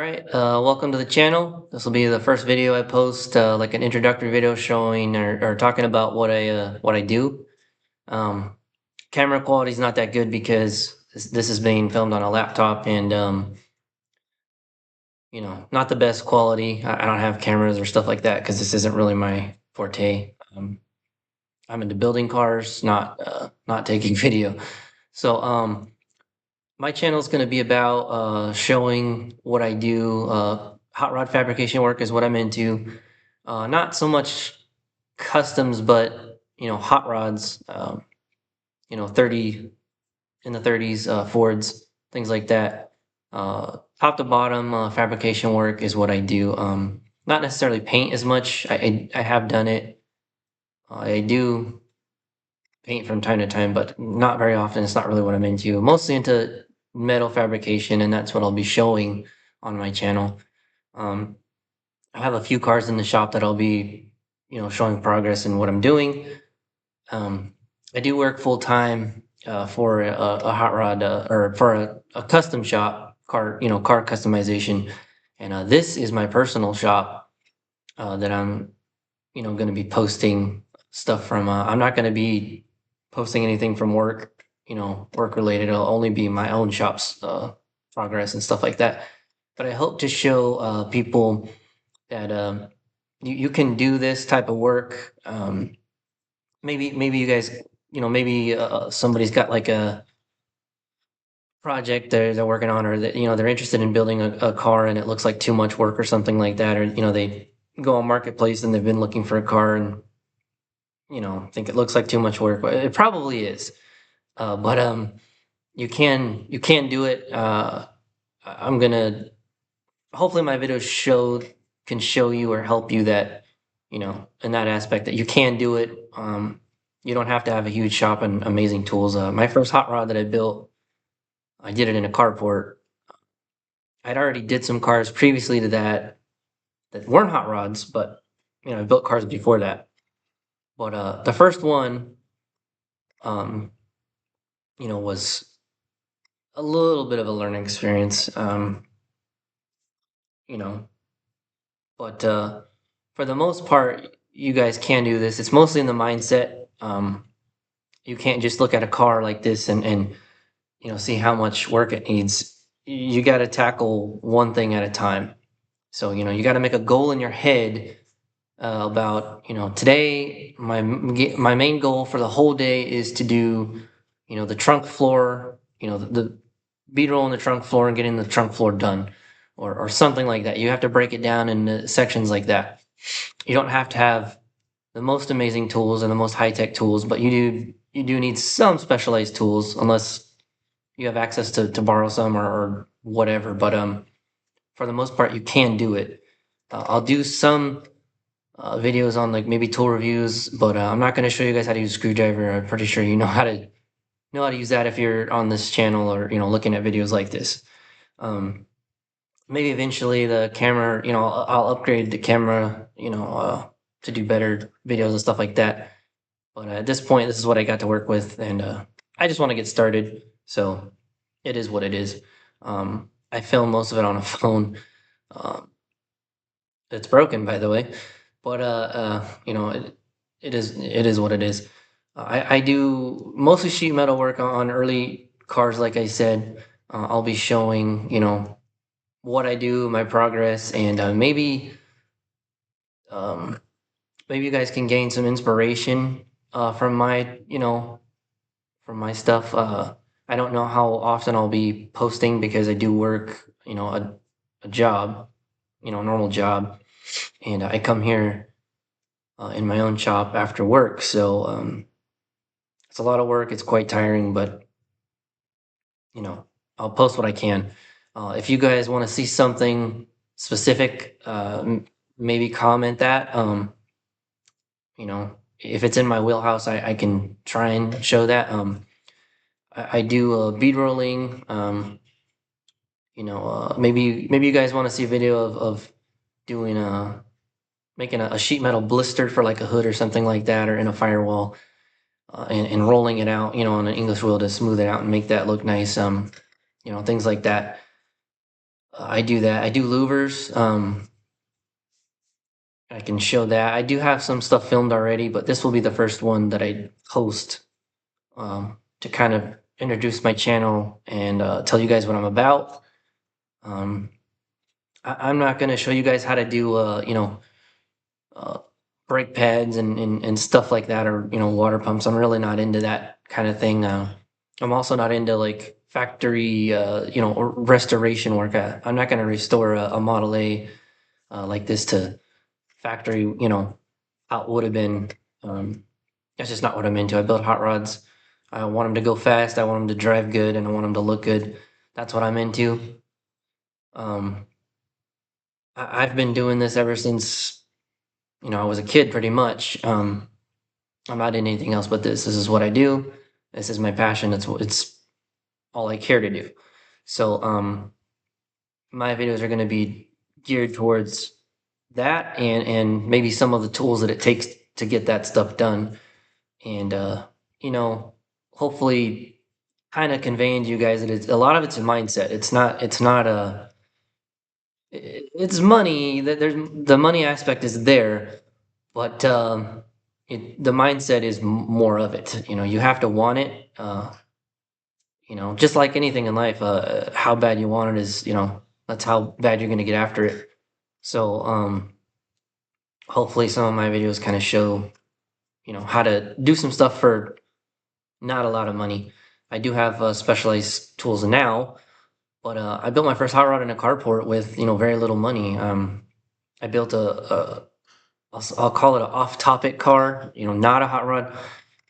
Alright, welcome to the channel. This will be the first video I post, like an introductory video showing or talking about what I do. Um, Camera quality is not that good because this is being filmed on a laptop and not the best quality. I don't have cameras or stuff like that because this isn't really my forte. I'm into building cars, not taking video. So my channel is going to be about showing what I do. Hot rod fabrication work is what I'm into. Not so much customs, but hot rods. 30 in the 30s, Fords, things like that. Top to bottom fabrication work is what I do. Not necessarily paint as much. I have done it. I do paint from time to time, but not very often. It's not really what I'm into. Mostly into metal fabrication, and that's what I'll be showing on my channel. Um, I have a few cars in the shop that I'll be, showing progress in what I'm doing. I do work full time for a hot rod or for a custom shop, car customization, and this is my personal shop that I'm, going to be posting stuff from. I'm not going to be posting anything from work, work related. It'll only be my own shop's progress and stuff like that. But I hope to show people that you can do this type of work. Maybe you guys, maybe somebody's got like a project they're working on, or that they're interested in building a car, and it looks like too much work or something like that, or they go on marketplace and they've been looking for a car and think it looks like too much work. But it probably is. But you can do it. I'm gonna hopefully my videos can show you or help you that in that aspect that you can do it. You don't have to have a huge shop and amazing tools. My first hot rod that I built, I did it in a carport. I'd already did some cars previously to that weren't hot rods, but I built cars before that. But the first one, um, was a little bit of a learning experience. You know, but for the most part, you guys can do this. It's mostly in the mindset. You can't just look at a car like this and see how much work it needs. You got to tackle one thing at a time. So you got to make a goal in your head about today. My main goal for the whole day is to do the trunk floor. The bead roll in the trunk floor and getting the trunk floor done, or something like that. You have to break it down into sections like that. You don't have to have the most amazing tools and the most high-tech tools, but you do need some specialized tools, unless you have access to borrow some or whatever. But for the most part, you can do it. I'll do some videos on like maybe tool reviews, but I'm not going to show you guys how to use a screwdriver. I'm pretty sure you know how to use that if you're on this channel, or looking at videos like this. Um, Maybe eventually the camera, I'll upgrade the camera, to do better videos and stuff like that. But at this point, this is what I got to work with, and I just want to get started. So it is what it is. I film most of it on a phone. Um, it's broken, by the way, but it is what it is. I do mostly sheet metal work on early cars, like I said. I'll be showing what I do, my progress, and um, maybe you guys can gain some inspiration from my stuff. I don't know how often I'll be posting because I do work, a job, a normal job, and I come here in my own shop after work. So it's a lot of work. It's quite tiring, but I'll post what I can. If you guys want to see something specific, maybe comment that. If it's in my wheelhouse, I can try and show that. I do bead rolling. Maybe you guys want to see a video of doing making a sheet metal blister for like a hood or something like that, or in a firewall, and rolling it out, on an English wheel to smooth it out and make that look nice. Things like that. I do that. I do louvers. I can show that. I do have some stuff filmed already, but this will be the first one that I post to kind of introduce my channel and tell you guys what I'm about. Um, I'm not going to show you guys how to do, uh, brake pads and stuff like that, or water pumps. I'm really not into that kind of thing. I'm also not into like factory, or restoration work. I'm not going to restore a Model A like this to factory, how it would have been. Um, that's just not what I'm into. I build hot rods. I want them to go fast. I want them to drive good, and I want them to look good. That's what I'm into. Um, I've been doing this ever since I was a kid, pretty much. I'm not in anything else but this. This is what I do. This is my passion. It's all I care to do. So my videos are going to be geared towards that, and maybe some of the tools that it takes to get that stuff done, and you know, hopefully, kind of conveying to you guys that it's a lot of it's a mindset. It's not a it's money. That there's the money aspect is there, but the mindset is more of it. You have to want it. Just like anything in life, how bad you want it is, that's how bad you're gonna get after it. So, hopefully, some of my videos kind of show, how to do some stuff for not a lot of money. I do have specialized tools now, but I built my first hot rod in a carport with, very little money. I built I'll call it an off-topic car, not a hot rod,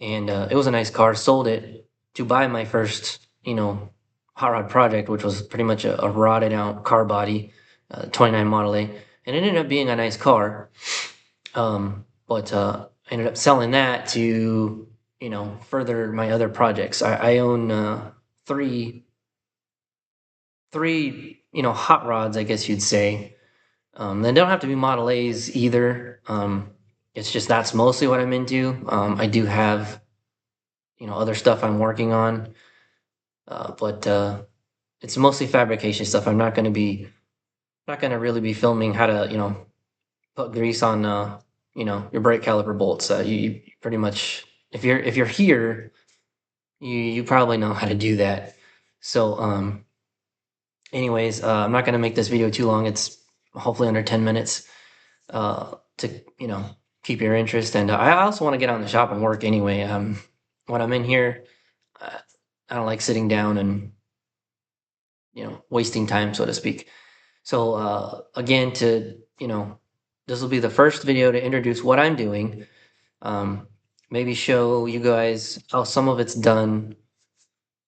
and it was a nice car. Sold it to buy my first, hot rod project, which was pretty much a rotted out car body, 29 Model A, and it ended up being a nice car. But I ended up selling that to, further my other projects. I own three, hot rods, I guess you'd say. They don't have to be Model A's either. It's just that's mostly what I'm into. I do have, other stuff I'm working on, but it's mostly fabrication stuff. I'm not going to really be filming how to, put grease on, your brake caliper bolts. You pretty much, if you're here, you probably know how to do that. So, anyways, I'm not going to make this video too long. It's hopefully under 10 minutes. To keep your interest, and I also want to get on the shop and work anyway. When I'm in here, uh, I don't like sitting down and wasting time, so to speak. So again, this will be the first video to introduce what I'm doing. Um, Maybe show you guys how some of it's done,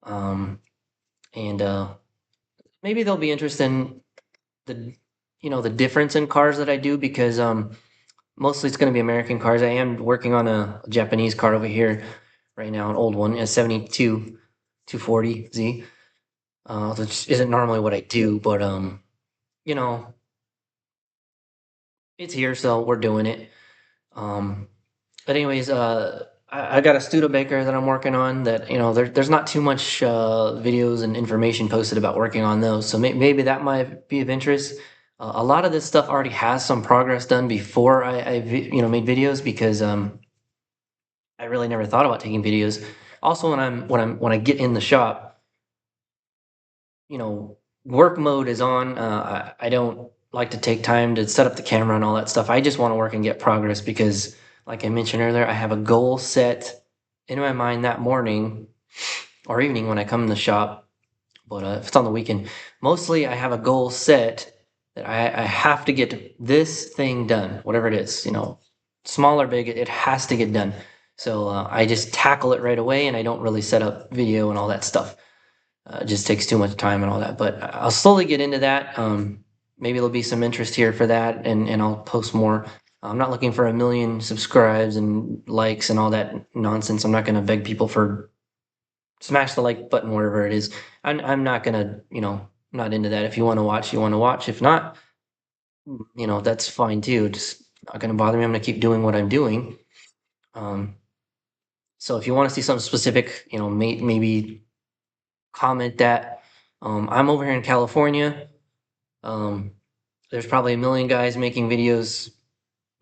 um, and maybe they'll be interested in the difference in cars that I do, because mostly it's going to be American cars. I am working on a Japanese car over here right now, an old one, a 72 240Z, which isn't normally what I do, but you know, it's here, so we're doing it. Um, but anyways, I got a Studebaker that I'm working on that, there's not too much videos and information posted about working on those, so maybe that might be of interest. A lot of this stuff already has some progress done before made videos, because I really never thought about taking videos. Also, when I get in the shop, work mode is on. I don't like to take time to set up the camera and all that stuff. I just want to work and get progress, because, like I mentioned earlier, I have a goal set in my mind that morning or evening when I come in the shop. But if it's on the weekend, mostly I have a goal set that I have to get this thing done, whatever it is, small or big, it has to get done. So I just tackle it right away, and I don't really set up video and all that stuff. It just takes too much time and all that. But I'll slowly get into that. Maybe there'll be some interest here for that, and I'll post more. I'm not looking for a million subscribes and likes and all that nonsense. I'm not going to beg people for smash the like button, wherever it is. I'm not going to, not into that. If you want to watch, you want to watch. If not, that's fine too. Just not going to bother me. I'm going to keep doing what I'm doing. Um, so if you want to see something specific, maybe comment that. I'm over here in California. There's probably a million guys making videos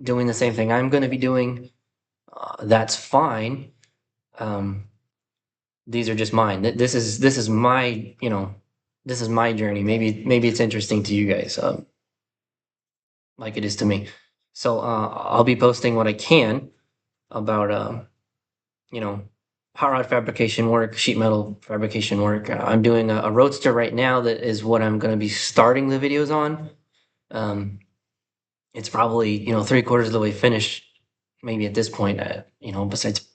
doing the same thing I'm going to be doing. That's fine. These are just mine. This is my, this is my journey. Maybe it's interesting to you guys, like it is to me. So I'll be posting what I can about you know hot rod fabrication work, sheet metal fabrication work. I'm doing a roadster right now. That is what I'm going to be starting the videos on. It's probably 3/4 of the way finished, maybe at this point. Besides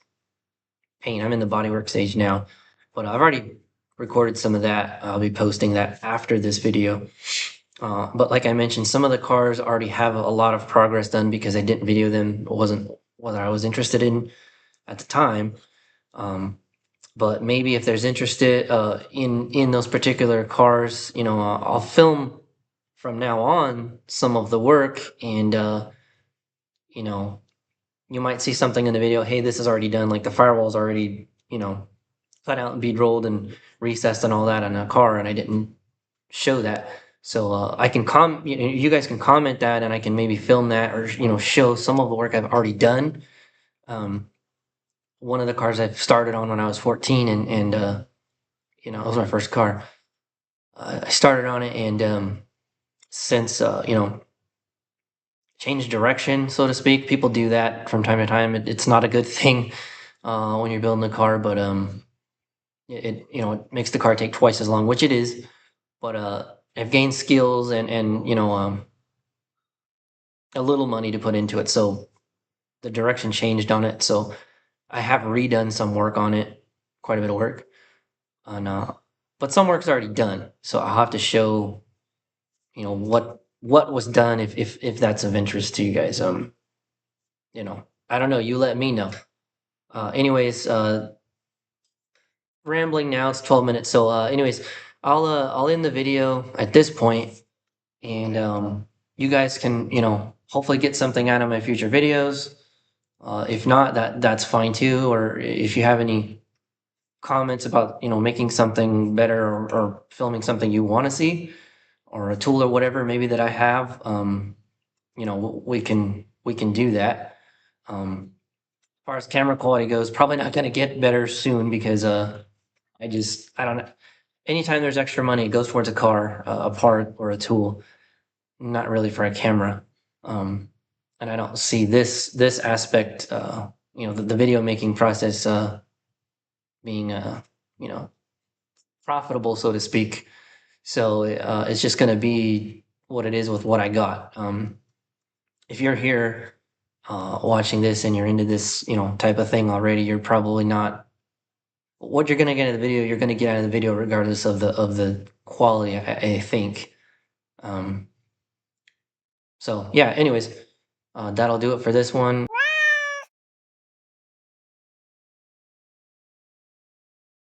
paint, I'm in the bodywork stage now, but I've already recorded some of that. I'll be posting that after this video. But like I mentioned, some of the cars already have a lot of progress done because I didn't video them. It wasn't what I was interested in at the time. But maybe if there's interested in those particular cars, I'll film from now on some of the work, and you know, you might see something in the video. Hey, this is already done. Like the firewall's already, cut out and bead rolled and recessed and all that on a car, and I didn't show that. So I can you guys can comment that, and I can maybe film that, or show some of the work I've already done. One of the cars I've started on when I was 14, and it was my first car. I started on it, and since changed direction, so to speak. People do that from time to time. It's not a good thing when you're building a car, but it makes the car take twice as long, which it is. But I've gained skills and a little money to put into it, so the direction changed on it. So I have redone some work on it, quite a bit of work, and but some work's already done. So I'll have to show what was done if that's of interest to you guys. I don't know. You let me know. Anyways, rambling now. It's 12 minutes. So, anyways, I'll end the video at this point, and you guys can hopefully get something out of my future videos. If not, that's fine too. Or if you have any comments about making something better, or filming something you want to see, or a tool or whatever maybe that I have, we can do that. As far as camera quality goes, probably not going to get better soon because I don't know. Anytime there's extra money, it goes towards a car, a part, or a tool, not really for a camera. And I don't see this aspect, the video making process being profitable, so to speak. So it's just going to be what it is with what I got. If you're here watching this and you're into this type of thing already, you're probably not. What you're gonna get out of the video, you're gonna get out of the video regardless of the quality. I think. So yeah. Anyways, that'll do it for this one.